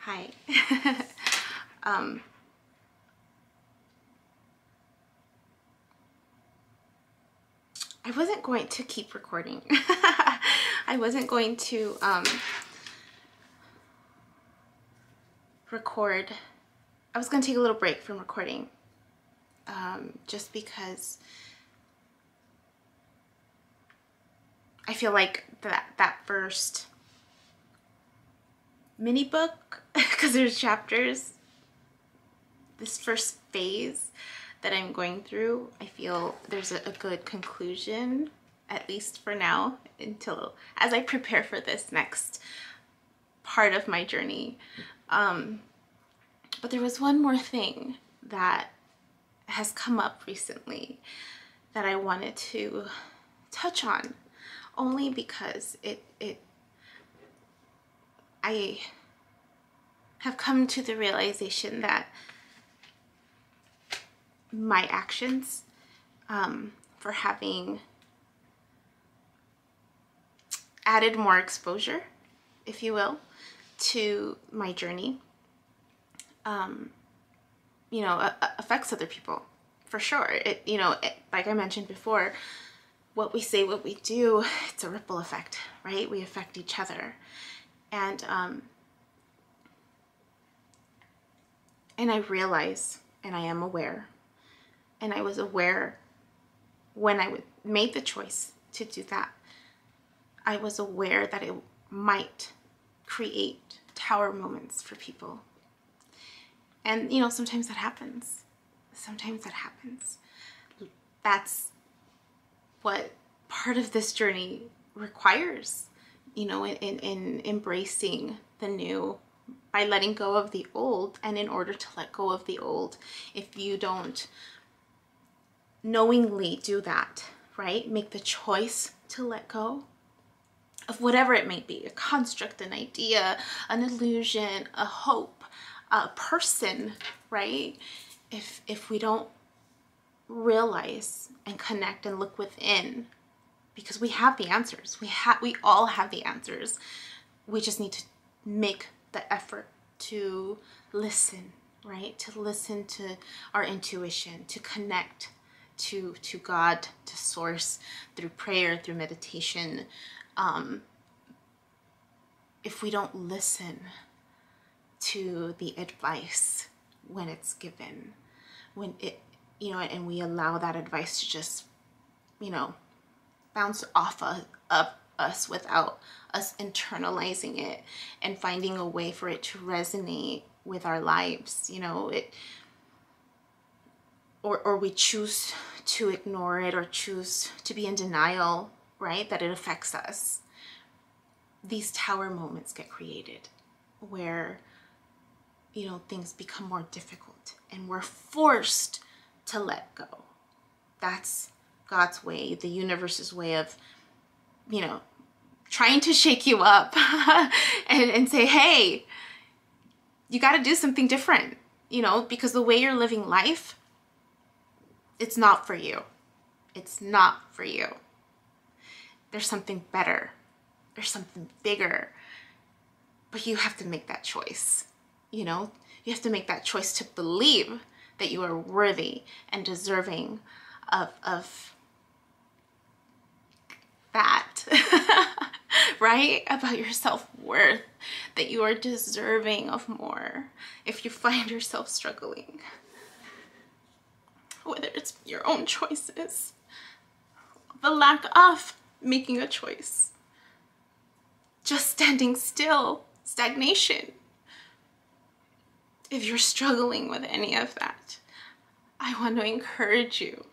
Hi. um, I wasn't going to keep recording. I wasn't going to record. I was going to take a little break from recording just because I feel like that first mini book, because there's chapters, this first phase that I'm going through, I feel there's a good conclusion, at least for now, until as I prepare for this next part of my journey. But there was one more thing that has come up recently that I wanted to touch on, only because I have come to the realization that my actions for having added more exposure, if you will, to my journey, affects other people, for sure. Like I mentioned before, what we say, what we do, it's a ripple effect, right? We affect each other. And I realize, and I am aware, and I was aware when I made the choice to do that, I was aware that it might create tower moments for people. And, sometimes that happens. Sometimes that happens. That's what part of this journey requires, in embracing the new, by letting go of the old. And in order to let go of the old, if you don't knowingly do that, right, make the choice to let go of whatever it may be, a construct, an idea, an illusion, a hope, a person, right? If we don't realize and connect and look within, because we have the answers, we all have the answers. We just need to make the effort to listen, right? To listen to our intuition, to connect to God, to source, through prayer, through meditation. If we don't listen to the advice when it's given, when it, and we allow that advice to just, bounce off of us without us internalizing it and finding a way for it to resonate with our lives, or we choose to ignore it or choose to be in denial, right, that it affects us. These tower moments get created where, things become more difficult and we're forced to let go. That's God's way, the universe's way of, trying to shake you up and say, hey, you got to do something different, because the way you're living life, it's not for you. It's not for you. There's something better. There's something bigger. But you have to make that choice. You have to make that choice to believe that you are worthy and deserving of that, right? About your self-worth, that you are deserving of more. If you find yourself struggling, whether it's your own choices, the lack of making a choice, just standing still, stagnation. If you're struggling with any of that, I want to encourage you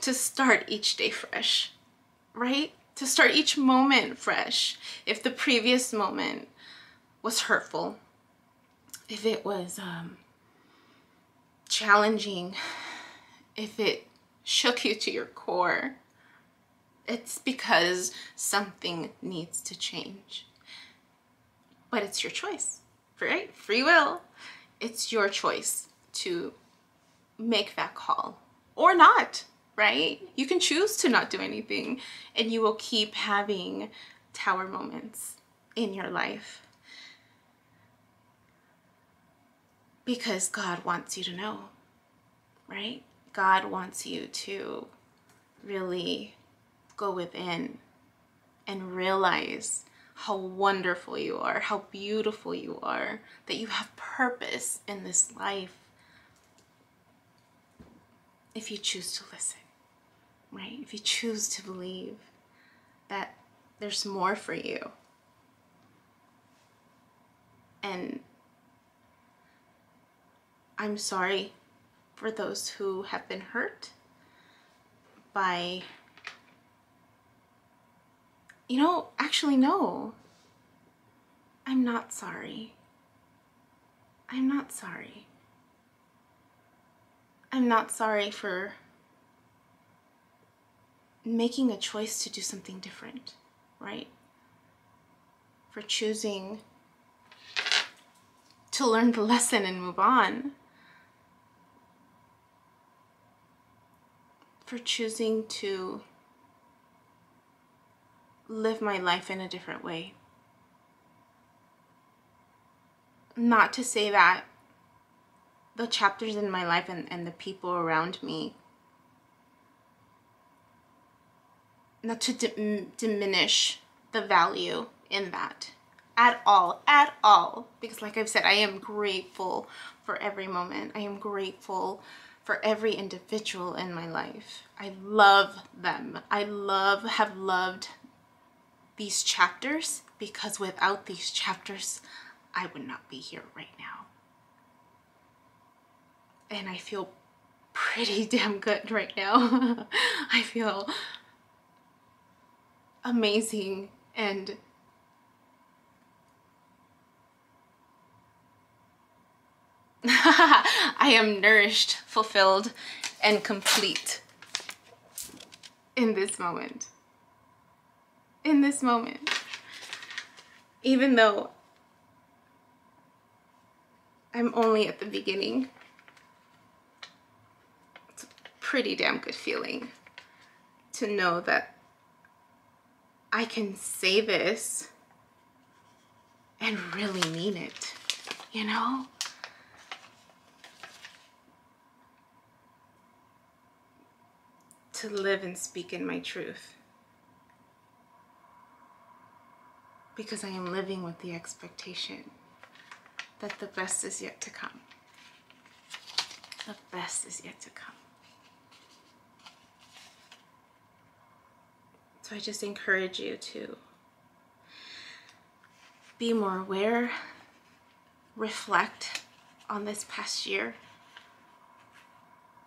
to start each day fresh, right? To start each moment fresh. If the previous moment was hurtful, if it was challenging, if it shook you to your core, it's because something needs to change. But it's your choice, right? Free will. It's your choice to make that call or not, right? You can choose to not do anything and you will keep having tower moments in your life. Because God wants you to know, right? God wants you to really go within and realize how wonderful you are, how beautiful you are, that you have purpose in this life if you choose to listen, right? If you choose to believe that there's more for you. And I'm sorry for those who have been hurt by, actually, no, I'm not sorry. I'm not sorry. I'm not sorry for making a choice to do something different, right? For choosing to learn the lesson and move on. For choosing to live my life in a different way. Not to say that the chapters in my life and the people around me, not to diminish the value in that at all. Because like I've said, I am grateful for every moment. I am grateful for every individual in my life. I love them. I have loved these chapters, because without these chapters, I would not be here right now. And I feel pretty damn good right now. I feel amazing, and I am nourished, fulfilled, and complete in this moment. In this moment. Even though I'm only at the beginning, it's a pretty damn good feeling to know that I can say this and really mean it, To live and speak in my truth. Because I am living with the expectation that the best is yet to come. The best is yet to come. So I just encourage you to be more aware, reflect on this past year,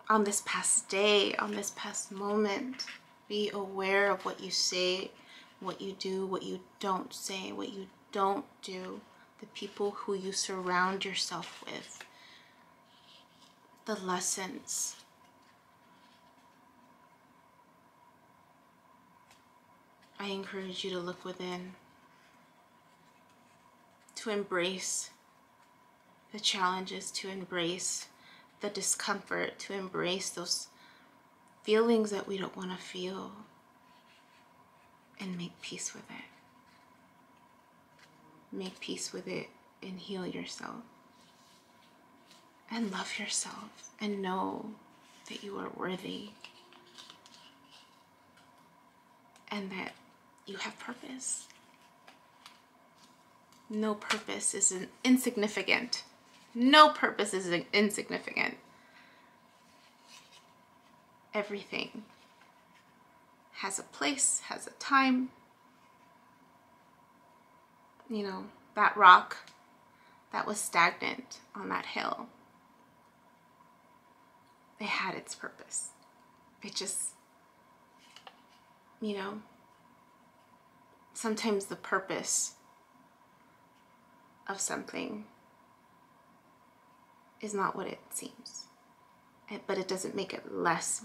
on this past day, on this past moment. Be aware of what you say, what you do, what you don't say, what you don't do, the people who you surround yourself with, the lessons. I encourage you to look within, to embrace the challenges, to embrace the discomfort, to embrace those feelings that we don't want to feel, and make peace with it. Make peace with it and heal yourself. And love yourself and know that you are worthy and that you have purpose. No purpose is insignificant. No purpose is insignificant. Everything has a place, has a time. That rock that was stagnant on that hill, it had its purpose. It just, sometimes the purpose of something is not what it seems, but it doesn't make it less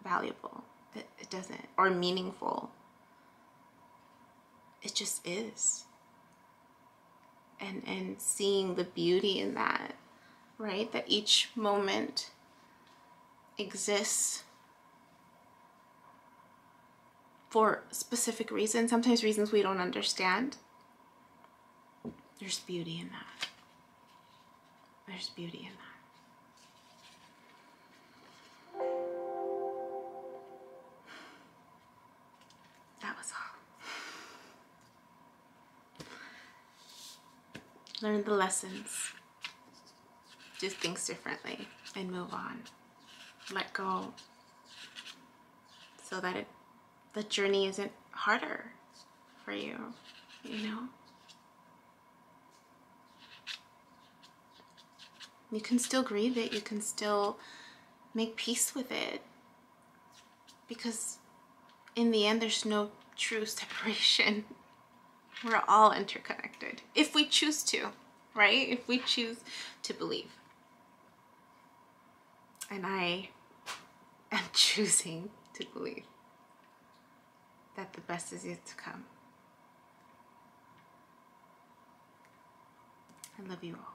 valuable. It doesn't, or meaningful. It just is. And seeing the beauty in that, right? That each moment exists for specific reasons, sometimes reasons we don't understand. There's beauty in that. There's beauty in that. That was all. Learn the lessons. Do things differently and move on. Let go. So that the journey isn't harder for you, you know? You can still grieve it. You can still make peace with it. Because in the end, there's no true separation. We're all interconnected. If we choose to, right? If we choose to believe. And I am choosing to believe that the best is yet to come. I love you all.